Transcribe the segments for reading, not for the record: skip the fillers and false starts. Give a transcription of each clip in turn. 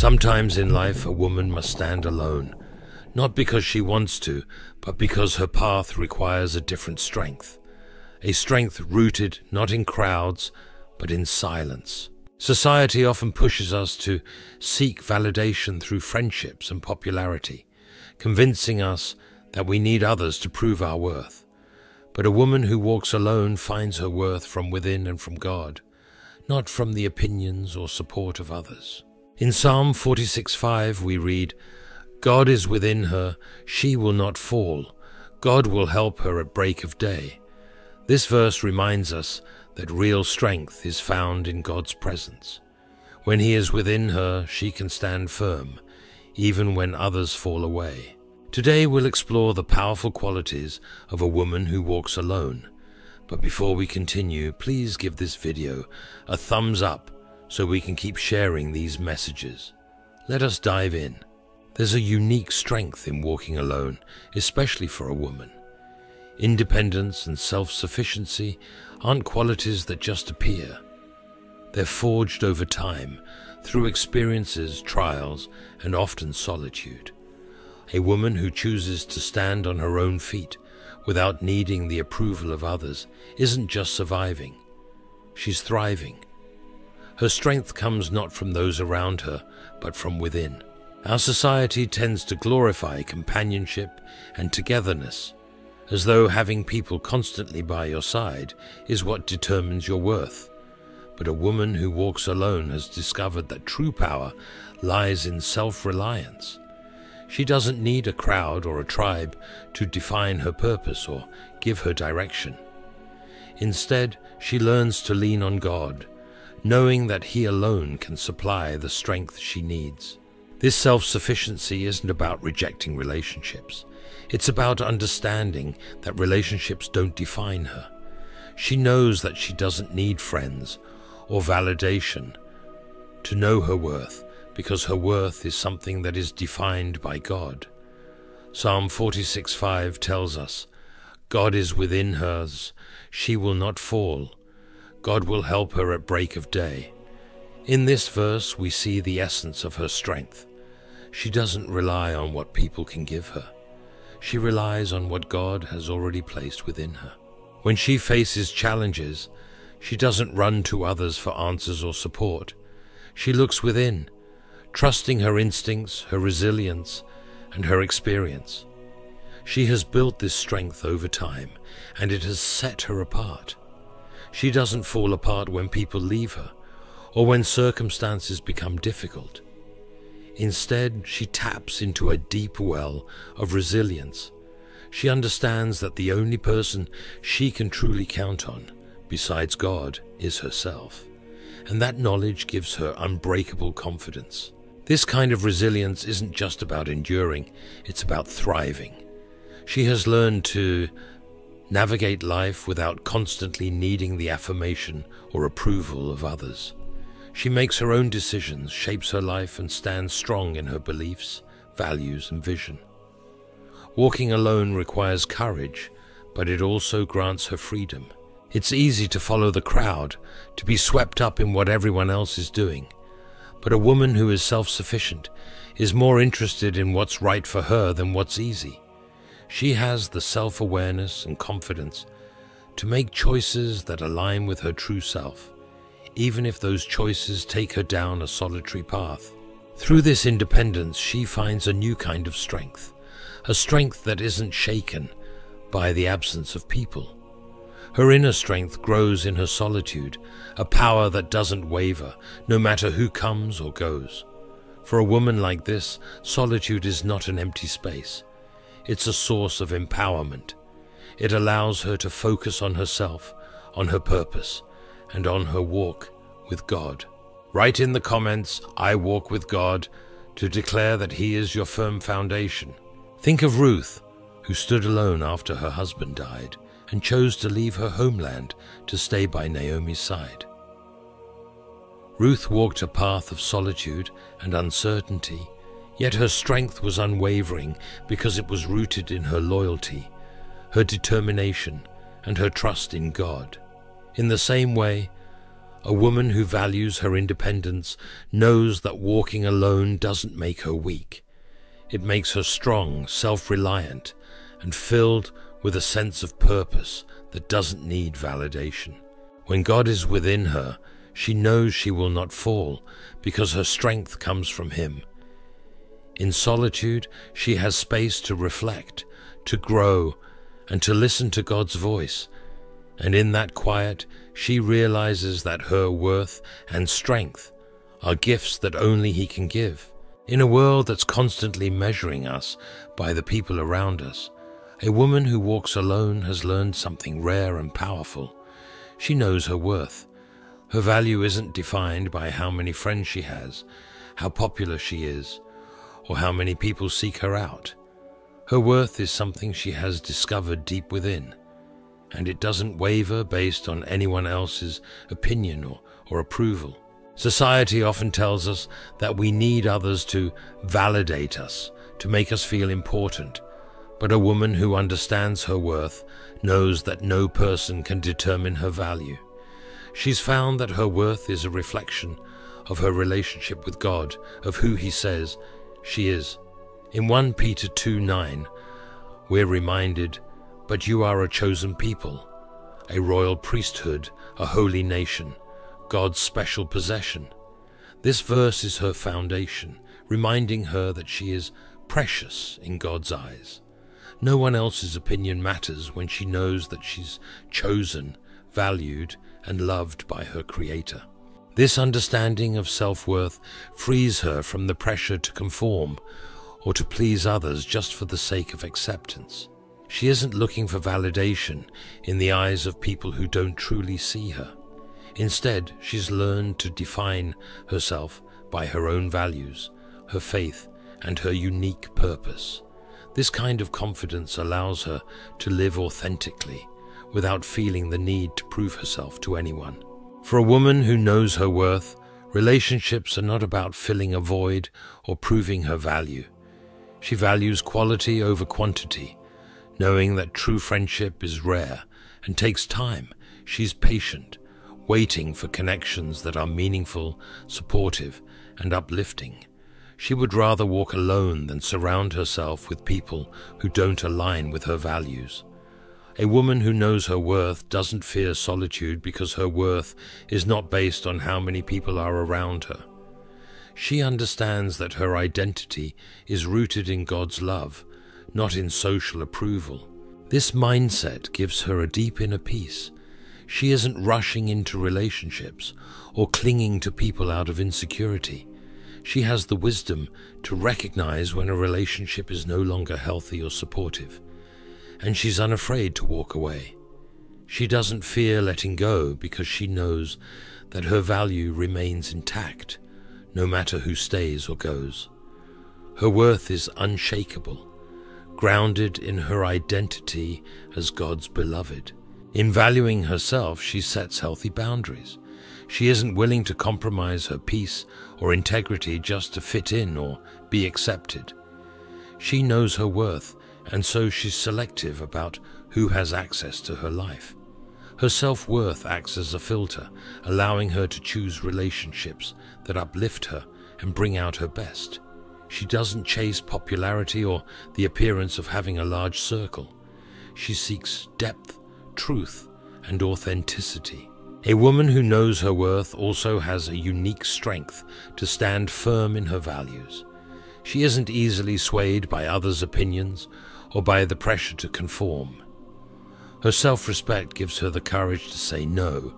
Sometimes in life, a woman must stand alone, not because she wants to, but because her path requires a different strength. A strength rooted not in crowds, but in silence. Society often pushes us to seek validation through friendships and popularity, convincing us that we need others to prove our worth. But a woman who walks alone finds her worth from within and from God, not from the opinions or support of others. In Psalm 46:5 we read, "God is within her, she will not fall. God will help her at break of day." This verse reminds us that real strength is found in God's presence. When He is within her, she can stand firm, even when others fall away. Today we'll explore the powerful qualities of a woman who walks alone. But before we continue, please give this video a thumbs up so we can keep sharing these messages. Let us dive in. There's a unique strength in walking alone, especially for a woman. Independence and self-sufficiency aren't qualities that just appear. They're forged over time, through experiences, trials, and often solitude. A woman who chooses to stand on her own feet without needing the approval of others isn't just surviving, she's thriving. Her strength comes not from those around her, but from within. Our society tends to glorify companionship and togetherness, as though having people constantly by your side is what determines your worth. But a woman who walks alone has discovered that true power lies in self-reliance. She doesn't need a crowd or a tribe to define her purpose or give her direction. Instead, she learns to lean on God, knowing that He alone can supply the strength she needs. This self-sufficiency isn't about rejecting relationships. It's about understanding that relationships don't define her. She knows that she doesn't need friends or validation to know her worth, because her worth is something that is defined by God. Psalm 46:5 tells us, "God is within hers, she will not fall. God will help her at break of day." In this verse we see the essence of her strength. She doesn't rely on what people can give her. She relies on what God has already placed within her. When she faces challenges, she doesn't run to others for answers or support. She looks within, trusting her instincts, her resilience, and her experience. She has built this strength over time, and it has set her apart. She doesn't fall apart when people leave her, or when circumstances become difficult. Instead, she taps into a deep well of resilience. She understands that the only person she can truly count on, besides God, is herself. And that knowledge gives her unbreakable confidence. This kind of resilience isn't just about enduring, it's about thriving. She has learned to navigate life without constantly needing the affirmation or approval of others. She makes her own decisions, shapes her life, and stands strong in her beliefs, values, and vision. Walking alone requires courage, but it also grants her freedom. It's easy to follow the crowd, to be swept up in what everyone else is doing. But a woman who is self-sufficient is more interested in what's right for her than what's easy. She has the self-awareness and confidence to make choices that align with her true self, even if those choices take her down a solitary path. Through this independence, she finds a new kind of strength, a strength that isn't shaken by the absence of people. Her inner strength grows in her solitude, a power that doesn't waver, no matter who comes or goes. For a woman like this, solitude is not an empty space. It's a source of empowerment. It allows her to focus on herself, on her purpose, and on her walk with God. Write in the comments, "I walk with God," to declare that He is your firm foundation. Think of Ruth, who stood alone after her husband died and chose to leave her homeland to stay by Naomi's side. Ruth walked a path of solitude and uncertainty, yet her strength was unwavering because it was rooted in her loyalty, her determination, and her trust in God. In the same way, A woman who values her independence knows that walking alone doesn't make her weak. It makes her strong, self-reliant, and filled with a sense of purpose that doesn't need validation. When God is within her, she knows she will not fall because her strength comes from Him. In solitude, she has space to reflect, to grow, and to listen to God's voice. And in that quiet, she realizes that her worth and strength are gifts that only He can give. In a world that's constantly measuring us by the people around us, a woman who walks alone has learned something rare and powerful. She knows her worth. Her value isn't defined by how many friends she has, how popular she is, or how many people seek her out. Her worth is something she has discovered deep within, and it doesn't waver based on anyone else's opinion or approval. Society often tells us that we need others to validate us, to make us feel important. But a woman who understands her worth knows that no person can determine her value. She's found that her worth is a reflection of her relationship with God, of who He says she is. In 1 Peter 2:9, we're reminded, "But you are a chosen people, a royal priesthood, a holy nation, God's special possession." This verse is her foundation, reminding her that she is precious in God's eyes. No one else's opinion matters when she knows that she's chosen, valued, and loved by her Creator. This understanding of self-worth frees her from the pressure to conform or to please others just for the sake of acceptance. She isn't looking for validation in the eyes of people who don't truly see her. Instead, she's learned to define herself by her own values, her faith, and her unique purpose. This kind of confidence allows her to live authentically, without feeling the need to prove herself to anyone. For a woman who knows her worth, relationships are not about filling a void or proving her value. She values quality over quantity, knowing that true friendship is rare and takes time. She's patient, waiting for connections that are meaningful, supportive, and uplifting. She would rather walk alone than surround herself with people who don't align with her values. A woman who knows her worth doesn't fear solitude because her worth is not based on how many people are around her. She understands that her identity is rooted in God's love, not in social approval. This mindset gives her a deep inner peace. She isn't rushing into relationships or clinging to people out of insecurity. She has the wisdom to recognize when a relationship is no longer healthy or supportive, and she's unafraid to walk away. She doesn't fear letting go because she knows that her value remains intact, no matter who stays or goes. Her worth is unshakable, grounded in her identity as God's beloved. In valuing herself, she sets healthy boundaries. She isn't willing to compromise her peace or integrity just to fit in or be accepted. She knows her worth, and so she's selective about who has access to her life. Her self-worth acts as a filter, allowing her to choose relationships that uplift her and bring out her best. She doesn't chase popularity or the appearance of having a large circle. She seeks depth, truth, and authenticity. A woman who knows her worth also has a unique strength to stand firm in her values. She isn't easily swayed by others' opinions or by the pressure to conform. Her self-respect gives her the courage to say no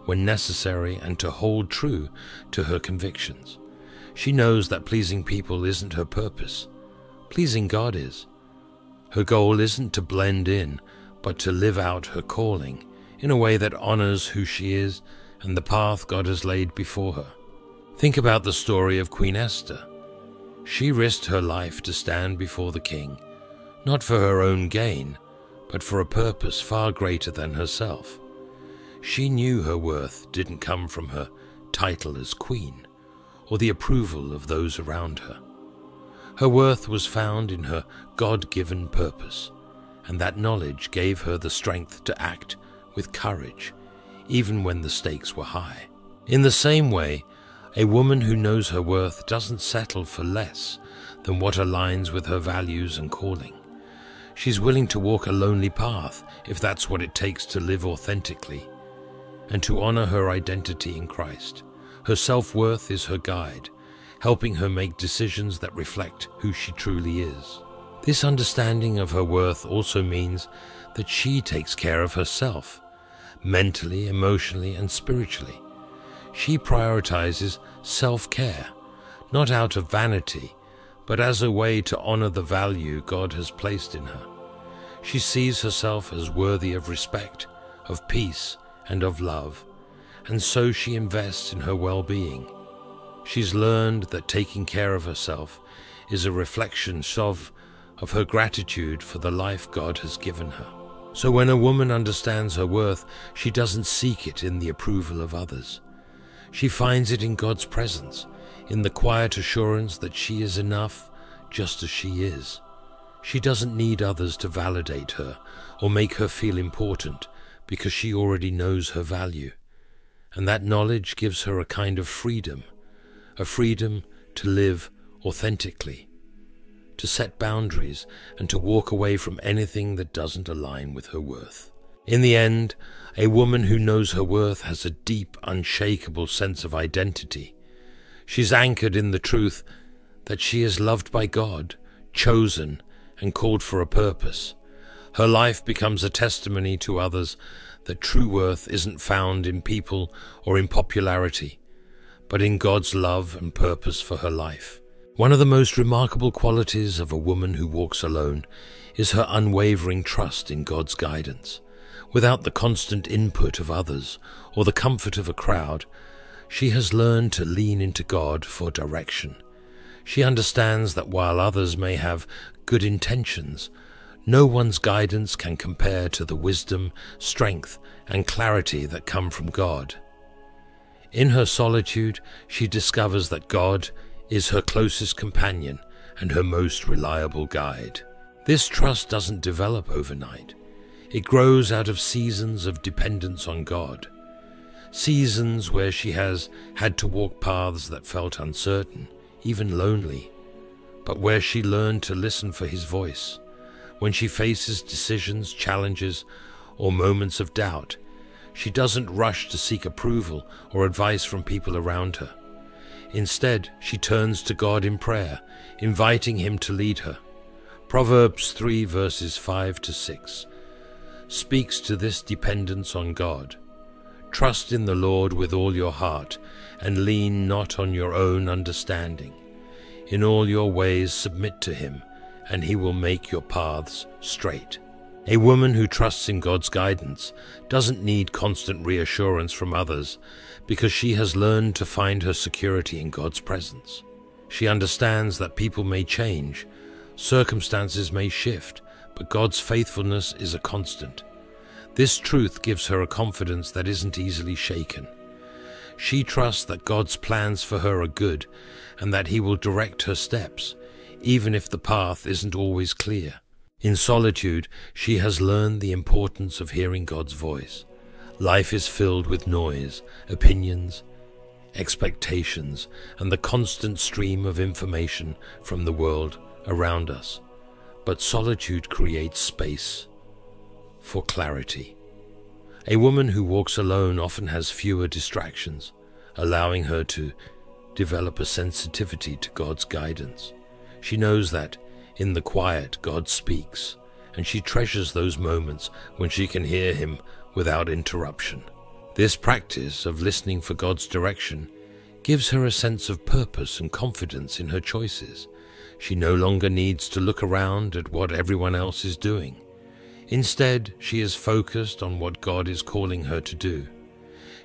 when necessary and to hold true to her convictions. She knows that pleasing people isn't her purpose. Pleasing God is. Her goal isn't to blend in, but to live out her calling in a way that honors who she is and the path God has laid before her. Think about the story of Queen Esther. She risked her life to stand before the king, not for her own gain, but for a purpose far greater than herself. She knew her worth didn't come from her title as queen, or the approval of those around her. Her worth was found in her God-given purpose, and that knowledge gave her the strength to act with courage, even when the stakes were high. In the same way, a woman who knows her worth doesn't settle for less than what aligns with her values and calling. She's willing to walk a lonely path if that's what it takes to live authentically and to honor her identity in Christ. Her self-worth is her guide, helping her make decisions that reflect who she truly is. This understanding of her worth also means that she takes care of herself, mentally, emotionally, and spiritually. She prioritizes self-care, not out of vanity, but as a way to honor the value God has placed in her. She sees herself as worthy of respect, of peace, and of love, and so she invests in her well-being. She's learned that taking care of herself is a reflection of her gratitude for the life God has given her. So when a woman understands her worth, she doesn't seek it in the approval of others. She finds it in God's presence, in the quiet assurance that she is enough just as she is. She doesn't need others to validate her or make her feel important because she already knows her value. And that knowledge gives her a kind of freedom, a freedom to live authentically, to set boundaries, and to walk away from anything that doesn't align with her worth. In the end, a woman who knows her worth has a deep, unshakable sense of identity. She's anchored in the truth that she is loved by God, chosen, and called for a purpose. Her life becomes a testimony to others that true worth isn't found in people or in popularity, but in God's love and purpose for her life. One of the most remarkable qualities of a woman who walks alone is her unwavering trust in God's guidance. Without the constant input of others or the comfort of a crowd, she has learned to lean into God for direction. She understands that while others may have good intentions, no one's guidance can compare to the wisdom, strength, and clarity that come from God. In her solitude, she discovers that God is her closest companion and her most reliable guide. This trust doesn't develop overnight. It grows out of seasons of dependence on God, seasons where she has had to walk paths that felt uncertain, even lonely, but where she learned to listen for His voice. When she faces decisions, challenges, or moments of doubt, she doesn't rush to seek approval or advice from people around her. Instead, she turns to God in prayer, inviting Him to lead her. Proverbs 3 verses 5 to 6 speaks to this dependence on God. Trust in the Lord with all your heart, and lean not on your own understanding. In all your ways submit to Him, and He will make your paths straight. A woman who trusts in God's guidance doesn't need constant reassurance from others because she has learned to find her security in God's presence. She understands that people may change, circumstances may shift, but God's faithfulness is a constant. This truth gives her a confidence that isn't easily shaken. She trusts that God's plans for her are good and that He will direct her steps, even if the path isn't always clear. In solitude, she has learned the importance of hearing God's voice. Life is filled with noise, opinions, expectations, and the constant stream of information from the world around us. But solitude creates space for clarity. A woman who walks alone often has fewer distractions, allowing her to develop a sensitivity to God's guidance. She knows that in the quiet God speaks, and she treasures those moments when she can hear Him without interruption. This practice of listening for God's direction gives her a sense of purpose and confidence in her choices. She no longer needs to look around at what everyone else is doing. Instead, she is focused on what God is calling her to do.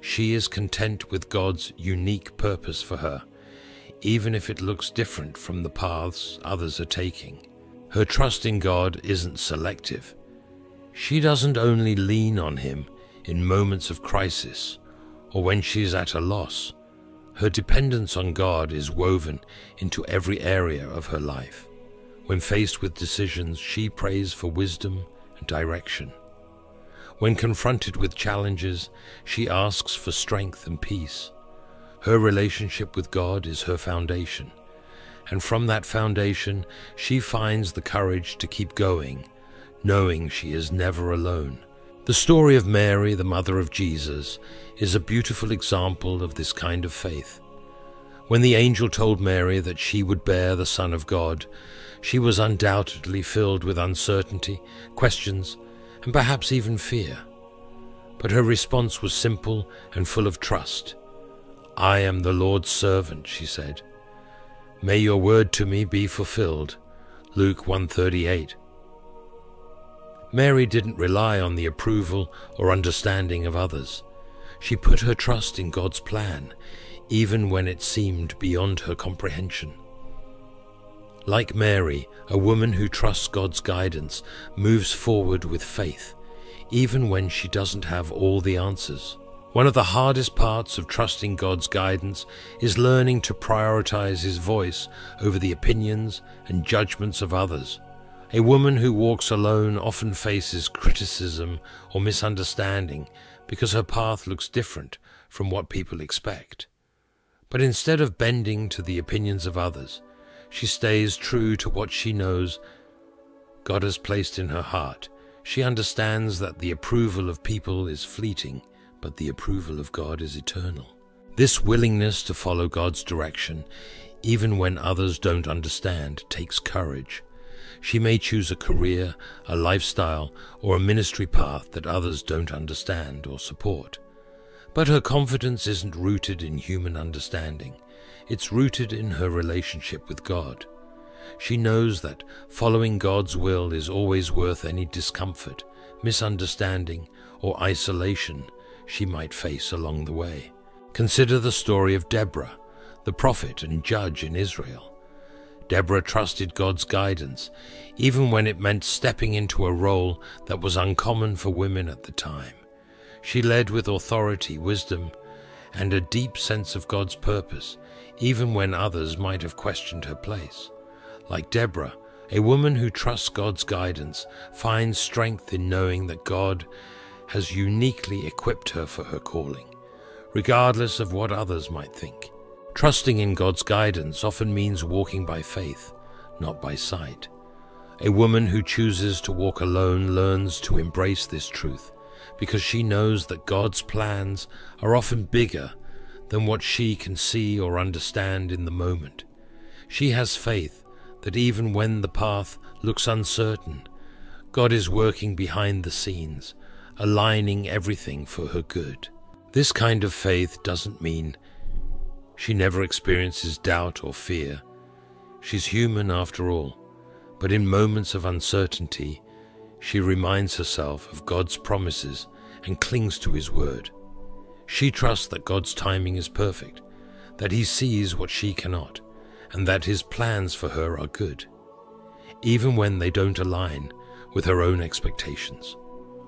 She is content with God's unique purpose for her, even if it looks different from the paths others are taking. Her trust in God isn't selective. She doesn't only lean on Him in moments of crisis or when she is at a loss. Her dependence on God is woven into every area of her life. When faced with decisions, she prays for wisdom and direction. When confronted with challenges, she asks for strength and peace. Her relationship with God is her foundation, and from that foundation she finds the courage to keep going, knowing she is never alone. The story of Mary, the mother of Jesus, is a beautiful example of this kind of faith. When the angel told Mary that she would bear the Son of God, she was undoubtedly filled with uncertainty, questions, and perhaps even fear. But her response was simple and full of trust. "I am the Lord's servant," she said. "May your word to me be fulfilled." Luke 1:38. Mary didn't rely on the approval or understanding of others. She put her trust in God's plan, even when it seemed beyond her comprehension. Like Mary, a woman who trusts God's guidance moves forward with faith, even when she doesn't have all the answers. One of the hardest parts of trusting God's guidance is learning to prioritize His voice over the opinions and judgments of others. A woman who walks alone often faces criticism or misunderstanding because her path looks different from what people expect. But instead of bending to the opinions of others, she stays true to what she knows God has placed in her heart. She understands that the approval of people is fleeting, but the approval of God is eternal. This willingness to follow God's direction, even when others don't understand, takes courage. She may choose a career, a lifestyle, or a ministry path that others don't understand or support. But her confidence isn't rooted in human understanding. It's rooted in her relationship with God. She knows that following God's will is always worth any discomfort, misunderstanding, or isolation she might face along the way. Consider the story of Deborah, the prophet and judge in Israel. Deborah trusted God's guidance, even when it meant stepping into a role that was uncommon for women at the time. She led with authority, wisdom, and a deep sense of God's purpose, even when others might have questioned her place. Like Deborah, a woman who trusts God's guidance finds strength in knowing that God has uniquely equipped her for her calling, regardless of what others might think. Trusting in God's guidance often means walking by faith, not by sight. A woman who chooses to walk alone learns to embrace this truth because she knows that God's plans are often bigger than what she can see or understand in the moment. She has faith that even when the path looks uncertain, God is working behind the scenes, aligning everything for her good. This kind of faith doesn't mean she never experiences doubt or fear. She's human after all, but in moments of uncertainty, she reminds herself of God's promises and clings to His word. She trusts that God's timing is perfect, that He sees what she cannot, and that His plans for her are good, even when they don't align with her own expectations.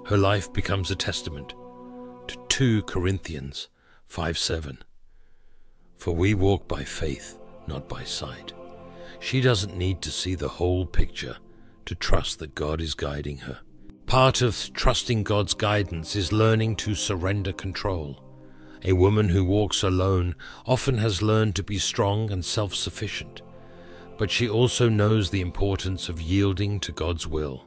Her life becomes a testament to 2 Corinthians 5:7. For we walk by faith, not by sight. She doesn't need to see the whole picture to trust that God is guiding her. Part of trusting God's guidance is learning to surrender control. A woman who walks alone often has learned to be strong and self-sufficient, but she also knows the importance of yielding to God's will.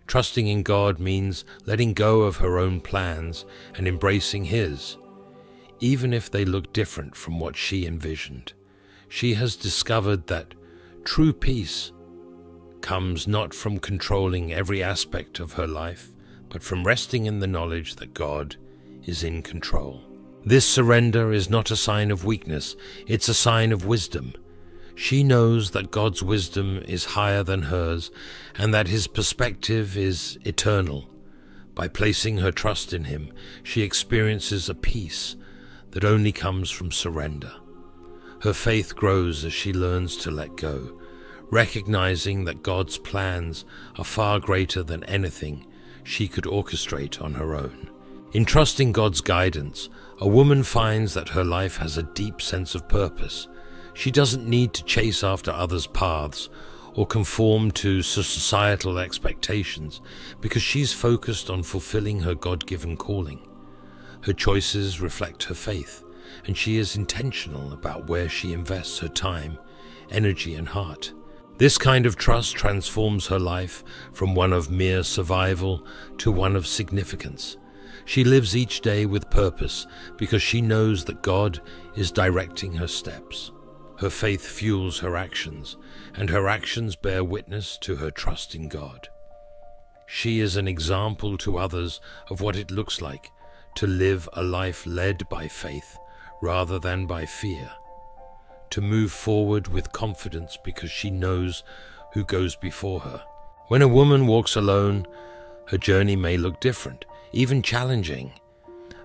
Trusting in God means letting go of her own plans and embracing His, even if they look different from what she envisioned. She has discovered that true peace comes not from controlling every aspect of her life, but from resting in the knowledge that God is in control. This surrender is not a sign of weakness, it's a sign of wisdom. She knows that God's wisdom is higher than hers and that His perspective is eternal. By placing her trust in Him, she experiences a peace that only comes from surrender. Her faith grows as she learns to let go, recognizing that God's plans are far greater than anything she could orchestrate on her own. In trusting God's guidance, a woman finds that her life has a deep sense of purpose. She doesn't need to chase after others' paths or conform to societal expectations because she's focused on fulfilling her God-given calling. Her choices reflect her faith, and she is intentional about where she invests her time, energy, and heart. This kind of trust transforms her life from one of mere survival to one of significance. She lives each day with purpose because she knows that God is directing her steps. Her faith fuels her actions, and her actions bear witness to her trust in God. She is an example to others of what it looks like to live a life led by faith rather than by fear, to move forward with confidence because she knows who goes before her. When a woman walks alone, her journey may look different, even challenging,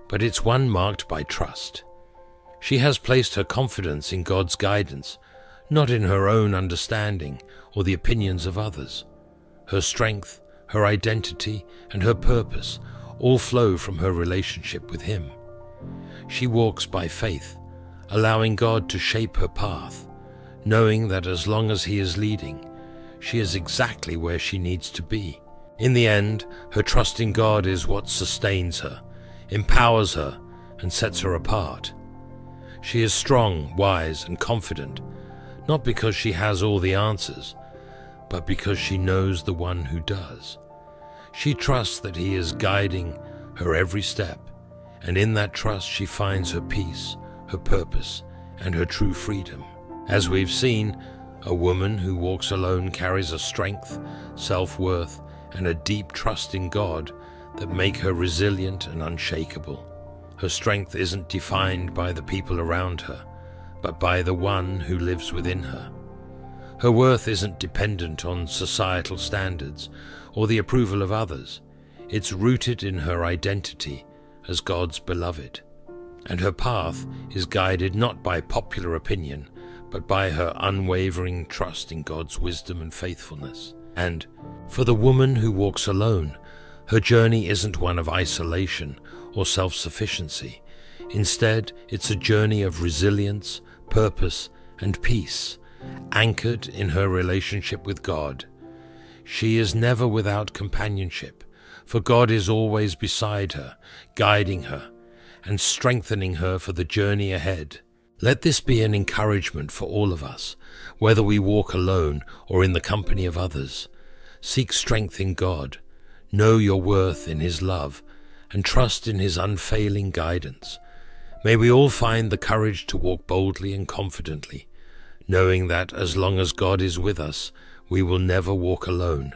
but it's one marked by trust. She has placed her confidence in God's guidance, not in her own understanding or the opinions of others. Her strength, her identity, and her purpose all flow from her relationship with Him. She walks by faith, allowing God to shape her path, knowing that as long as He is leading, she is exactly where she needs to be. In the end, her trust in God is what sustains her, empowers her, and sets her apart. She is strong, wise, and confident, not because she has all the answers, but because she knows the one who does. She trusts that He is guiding her every step, and in that trust she finds her peace, her purpose, and her true freedom. As we've seen, a woman who walks alone carries a strength, self-worth, and a deep trust in God that make her resilient and unshakable. Her strength isn't defined by the people around her, but by the one who lives within her. Her worth isn't dependent on societal standards or the approval of others. It's rooted in her identity as God's beloved. And her path is guided not by popular opinion, but by her unwavering trust in God's wisdom and faithfulness. And for the woman who walks alone, her journey isn't one of isolation or self-sufficiency. Instead, it's a journey of resilience, purpose, and peace, anchored in her relationship with God. She is never without companionship, for God is always beside her, guiding her, and strengthening her for the journey ahead. Let this be an encouragement for all of us, whether we walk alone or in the company of others. Seek strength in God, know your worth in His love, and trust in His unfailing guidance. May we all find the courage to walk boldly and confidently, knowing that as long as God is with us, we will never walk alone.